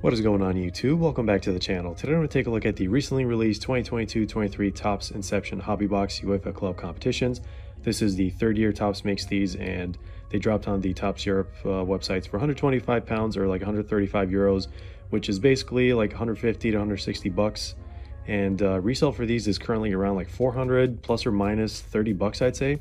What is going on YouTube? Welcome back to the channel. Today I'm going to take a look at the recently released 2022-23 Topps Inception Hobby Box UEFA Club Competitions. This is the third year Topps makes these, and they dropped on the Topps Europe websites for £125 or like 135 euros, which is basically like 150 to 160 bucks. And resale for these is currently around like 400 plus or minus 30 bucks, I'd say.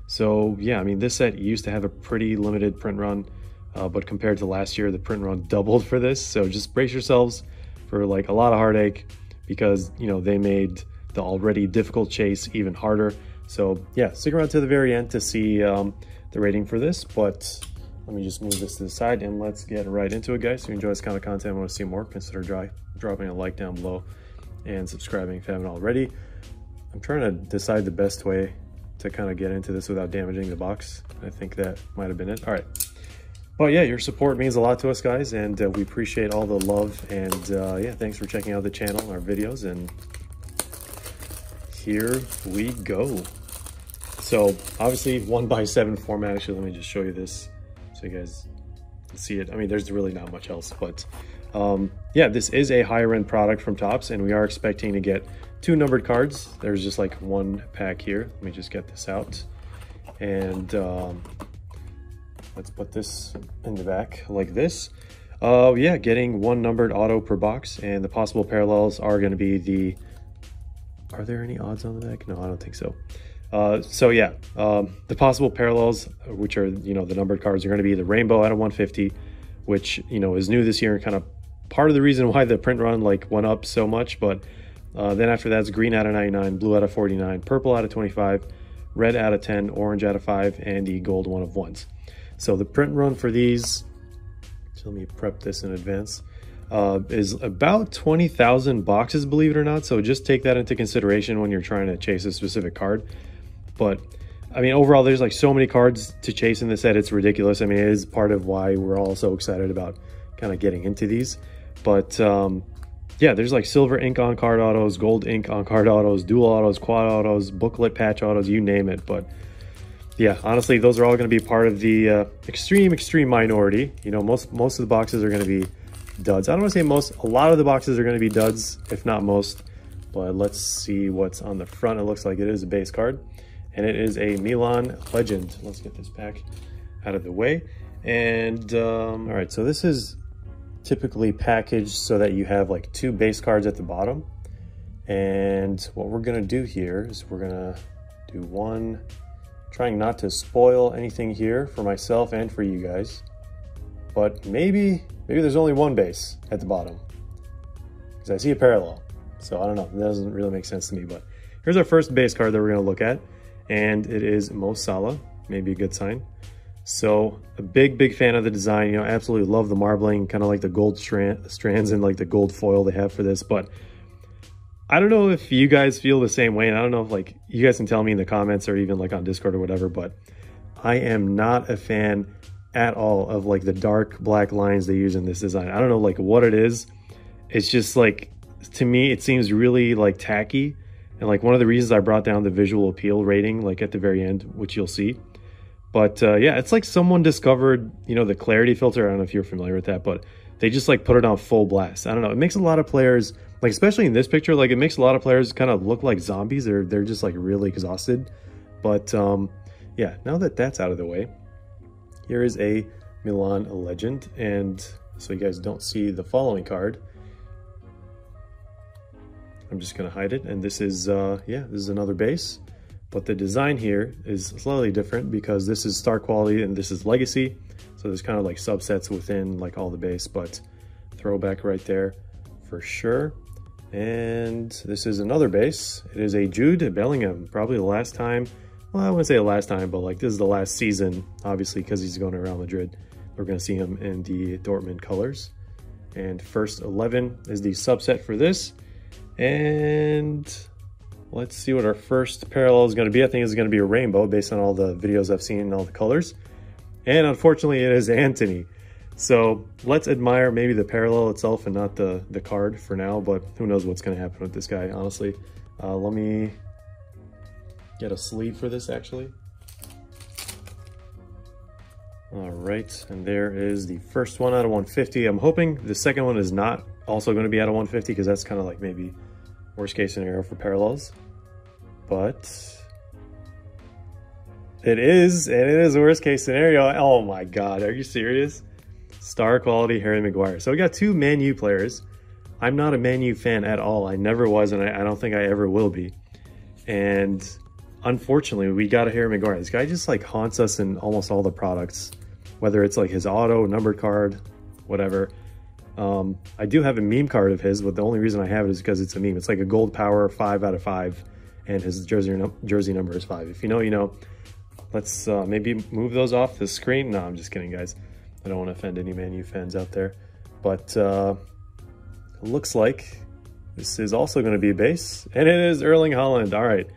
So yeah, I mean, this set used to have a pretty limited print run. But compared to last year, the print run doubled for this. So just brace yourselves for like a lot of heartache, because, you know, they made the already difficult chase even harder. So yeah, stick around to the very end to see the rating for this. But let me just move this to the side and let's get right into it, guys. If you enjoy this kind of content and want to see more, consider dropping a like down below and subscribing if you haven't already. I'm trying to decide the best way to kind of get into this without damaging the box. I think that might have been it. All right. But yeah, your support means a lot to us, guys, and we appreciate all the love. And yeah, thanks for checking out the channel and our videos. And here we go. So obviously 1x7 format. Actually, let me just show you this so you guys can see it. I mean, there's really not much else, but yeah, this is a higher end product from Topps, and we are expecting to get 2 numbered cards. There's just like 1 pack here. Let me just get this out, and let's put this in the back like this. Yeah, getting 1 numbered auto per box, and the possible parallels are going to be the... Are there any odds on the back? No, I don't think so. So yeah, the possible parallels, which are, you know, the numbered cards, are going to be the rainbow out of 150, which, you know, is new this year and kind of part of the reason why the print run like went up so much. But then after that, it's green out of 99, blue out of 49, purple out of 25, red out of 10, orange out of 5, and the gold one of 1s. So the print run for these, so let me prep this in advance, is about 20,000 boxes, believe it or not. So just take that into consideration when you're trying to chase a specific card. But I mean, overall, there's like so many cards to chase in this set, it's ridiculous. I mean, it is part of why we're all so excited about kind of getting into these. But yeah, there's like silver ink on card autos, gold ink on card autos, dual autos, quad autos, booklet patch autos, you name it. But yeah, honestly, those are all going to be part of the extreme minority. You know, most of the boxes are going to be duds. I don't want to say most, a lot of the boxes are going to be duds, if not most. But let's see what's on the front. It looks like it is a base card, and it is a Milan Legend. Let's get this pack out of the way. And all right, so this is typically packaged so that you have like 2 base cards at the bottom. And what we're going to do here is we're going to do one, trying not to spoil anything here for myself and for you guys, but maybe there's only 1 base at the bottom, because I see a parallel. So I don't know, that doesn't really make sense to me. But here's our first base card that we're going to look at, and it is Mo Salah. Maybe a good sign. So a big fan of the design. You know, absolutely love the marbling, kind of like the gold strands and like the gold foil they have for this. But I don't know if you guys feel the same way, and I don't know if like you guys can tell me in the comments or even like on Discord or whatever, but I am not a fan at all of like the dark black lines they use in this design. I don't know like what it is. It's just like, to me, it seems really like tacky. And like one of the reasons I brought down the visual appeal rating like at the very end, which you'll see. But yeah, it's like someone discovered, you know, the clarity filter. I don't know if you're familiar with that, but they just like put it on full blast. I don't know. It makes a lot of players, like especially in this picture, like it makes a lot of players kind of look like zombies. They're just like really exhausted. But yeah, now that that's out of the way, here is a Milan Legend. And so you guys don't see the following card, I'm just going to hide it. And this is, yeah, this is another base. But the design here is slightly different because this is star quality and this is legacy. So there's kind of like subsets within like all the base, but throwback right there for sure. And this is another base. It is a Jude Bellingham, probably the last time. Well, I wouldn't say the last time, but like this is the last season, obviously, because he's going to Real Madrid. We're going to see him in the Dortmund colors. And first 11 is the subset for this. And let's see what our first parallel is going to be. I think it's going to be a rainbow based on all the videos I've seen and all the colors. And unfortunately, it is Anthony. So let's admire maybe the parallel itself and not the card for now. But who knows what's going to happen with this guy, honestly. Let me get a sleeve for this, actually. All right, and there is the first one out of 150. I'm hoping the second one is not also going to be out of 150 because that's kind of like maybe worst case scenario for parallels. But it is, and it is a worst case scenario. Oh my God, are you serious? Star quality Harry Maguire. So we got two Man U players. I'm not a Man U fan at all. I never was, and I don't think I ever will be. And unfortunately, we got a Harry Maguire. This guy just like haunts us in almost all the products, whether it's like his auto, numbered card, whatever. I do have a meme card of his, but the only reason I have it is because it's a meme. It's like a gold power 5 out of 5, and his jersey number is 5. If you know, you know. Let's maybe move those off the screen. No, I'm just kidding, guys. I don't want to offend any Man U fans out there. But it looks like this is also going to be a base, and it is Erling Haaland. All right,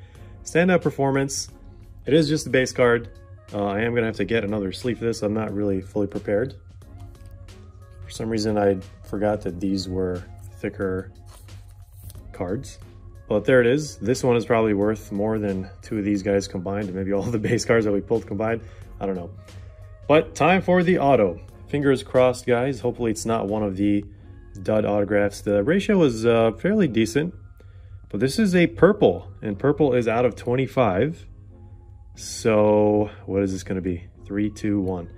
standout performance. It is just a base card. I am going to have to get another sleeve for this. I'm not really fully prepared. For some reason, I forgot that these were thicker cards. But there it is. This one is probably worth more than two of these guys combined, maybe all the base cards that we pulled combined. I don't know. But time for the auto. Fingers crossed, guys. Hopefully it's not one of the dud autographs. The ratio is fairly decent. But this is a purple, and purple is out of 25. So what is this going to be? 3, 2, 1.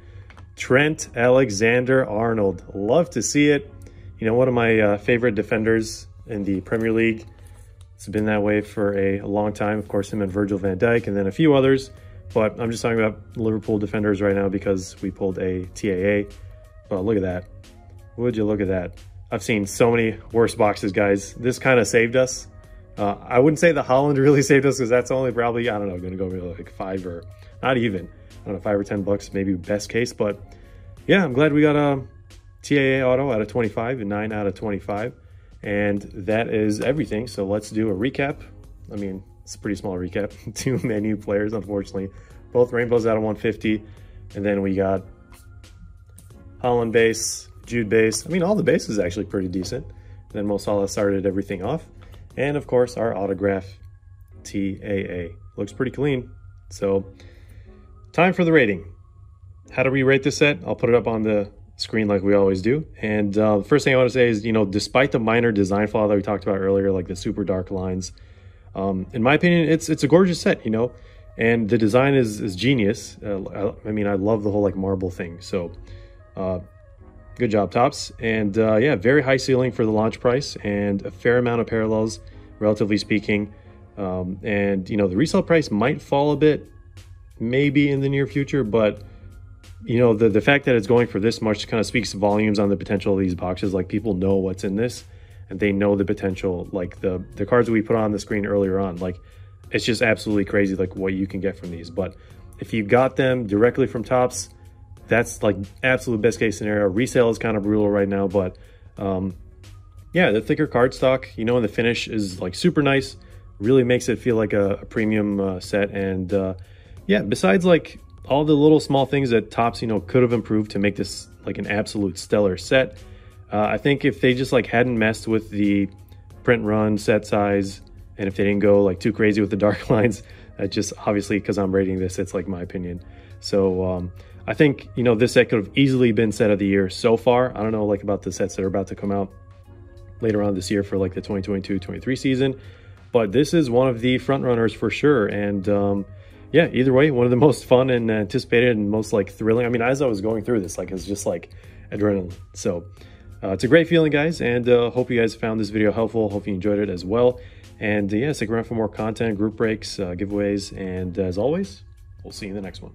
Trent Alexander-Arnold. Love to see it. You know, one of my favorite defenders in the Premier League. It's been that way for a long time. Of course, him and Virgil van Dijk, and then a few others. But I'm just talking about Liverpool defenders right now because we pulled a TAA. But look at that. Would you look at that? I've seen so many worse boxes, guys. This kind of saved us. I wouldn't say the Haaland really saved us because that's only probably, I don't know, going to go like 5 or not even, I don't know, 5 or 10 bucks, maybe best case. But yeah, I'm glad we got a TAA auto out of 25 and 9 out of 25. And that is everything. So let's do a recap. I mean, it's a pretty small recap. 2 Man U players, unfortunately. Both rainbows out of 150. And then we got Haaland base, Jude base. I mean, all the base is actually pretty decent. Then Mo Salah started everything off. And of course, our autograph TAA. Looks pretty clean. So, time for the rating. How do we rate this set? I'll put it up on the screen like we always do. And the first thing I want to say is, you know, despite the minor design flaw that we talked about earlier, like the super dark lines, in my opinion, it's a gorgeous set, you know, and the design is genius. I mean, I love the whole like marble thing. So, good job, Topps. And yeah, very high ceiling for the launch price and a fair amount of parallels, relatively speaking. And, you know, the resale price might fall a bit, maybe in the near future, but, you know, the fact that it's going for this much kind of speaks volumes on the potential of these boxes. Like, people know what's in this and they know the potential. Like the cards that we put on the screen earlier on, like, it's just absolutely crazy, like what you can get from these. But if you got them directly from Topps, that's like absolute best case scenario. Resale is kind of brutal right now, but yeah, the thicker cardstock, you know, and the finish is like super nice. Really makes it feel like a premium set. And yeah, besides like all the little small things that Topps, you know, could have improved to make this like an absolute stellar set, I think if they just like hadn't messed with the print run, set size, and if they didn't go like too crazy with the dark lines, just obviously because I'm rating this, it's like my opinion. So I think, you know, this set could have easily been set of the year so far. I don't know like about the sets that are about to come out later on this year for like the 2022-23 season, but this is one of the front runners for sure. And yeah, either way, one of the most fun and anticipated and most like thrilling. I mean, as I was going through this, like, it's just like adrenaline. So it's a great feeling, guys, and hope you guys found this video helpful. Hope you enjoyed it as well. And yeah, stick around for more content, group breaks, giveaways, and as always, we'll see you in the next one.